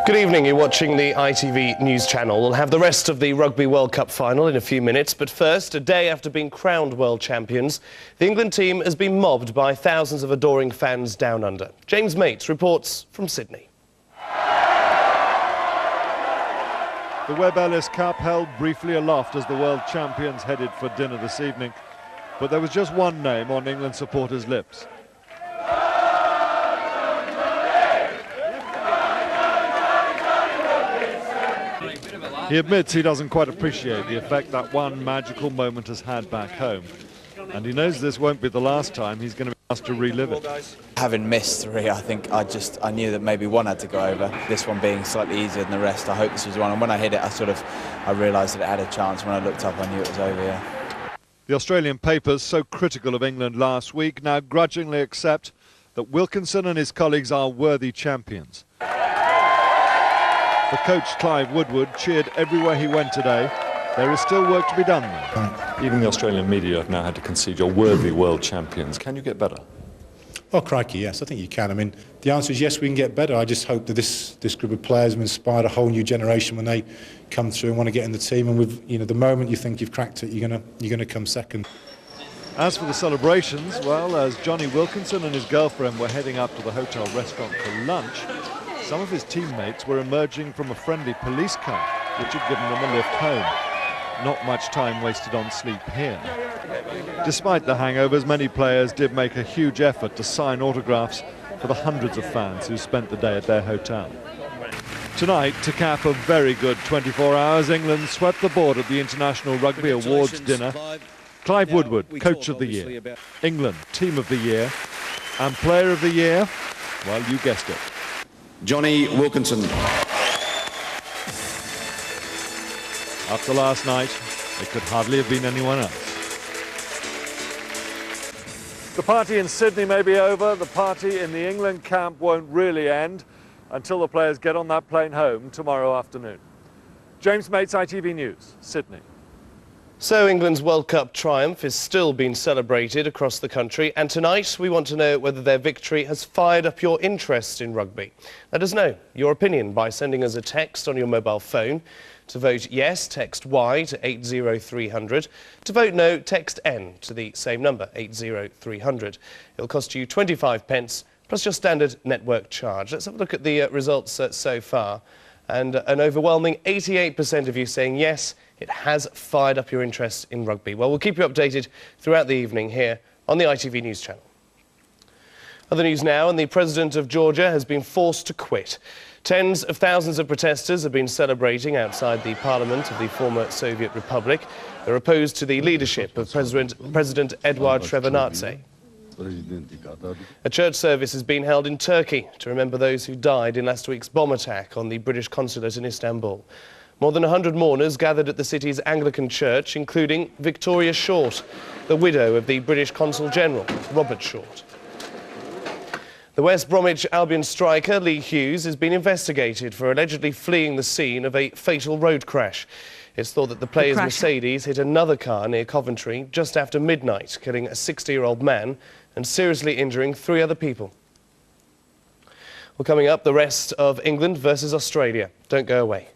Good evening, you're watching the ITV news channel. We'll have the rest of the Rugby World Cup final in a few minutes, but first, a day after being crowned world champions, the England team has been mobbed by thousands of adoring fans down under. James Mates reports from Sydney. The Webb Ellis Cup held briefly aloft as the world champions headed for dinner this evening, but there was just one name on England supporters' lips. He admits he doesn't quite appreciate the effect that one magical moment has had back home. And he knows this won't be the last time he's going to be asked to relive it. Having missed three, I think I knew that maybe one had to go over. This one being slightly easier than the rest, I hope this was one. And when I hit it, I realised that it had a chance. When I looked up, I knew it was over, yeah. The Australian papers, so critical of England last week, now grudgingly accept that Wilkinson and his colleagues are worthy champions. The coach, Clive Woodward, cheered everywhere he went today. There is still work to be done there. Even the Australian media have now had to concede you're worthy world champions. Can you get better? Oh, crikey, yes, I think you can. I mean, the answer is yes, we can get better. I just hope that this group of players have inspired a whole new generation when they come through and want to get in the team. And with, you know, the moment you think you've cracked it, you're gonna come second. As for the celebrations, well, as Johnny Wilkinson and his girlfriend were heading up to the hotel restaurant for lunch, some of his teammates were emerging from a friendly police car, which had given them a lift home. Not much time wasted on sleep here. Despite the hangovers, many players did make a huge effort to sign autographs for the hundreds of fans who spent the day at their hotel. Tonight, to cap a very good 24 hours, England swept the board at the International Rugby Awards dinner. Clive Woodward, Coach of the Year. England, Team of the Year. And Player of the Year, well, you guessed it, Johnny Wilkinson. After last night, it could hardly have been anyone else. The party in Sydney may be over. The party in the England camp won't really end until the players get on that plane home tomorrow afternoon. James Mates, ITV News, Sydney. So England's World Cup triumph is still being celebrated across the country, and tonight we want to know whether their victory has fired up your interest in rugby. Let us know your opinion by sending us a text on your mobile phone. To vote yes, text Y to 80300. To vote no, text N to the same number, 80300. It'll cost you 25 pence plus your standard network charge. Let's have a look at the results so far. And an overwhelming 88% of you saying yes, it has fired up your interest in rugby. Well, we'll keep you updated throughout the evening here on the ITV News channel. Other news now, and the President of Georgia has been forced to quit. Tens of thousands of protesters have been celebrating outside the parliament of the former Soviet Republic. They're opposed to the leadership of President Eduard Shevardnadze. A church service has been held in Turkey to remember those who died in last week's bomb attack on the British consulate in Istanbul. More than 100 mourners gathered at the city's Anglican church, including Victoria Short, the widow of the British Consul General, Robert Short. The West Bromwich Albion striker, Lee Hughes, has been investigated for allegedly fleeing the scene of a fatal road crash. It's thought that the player's Mercedes hit another car near Coventry just after midnight, killing a 60-year-old man and seriously injuring 3 other people. Well, coming up, the rest of England versus Australia. Don't go away.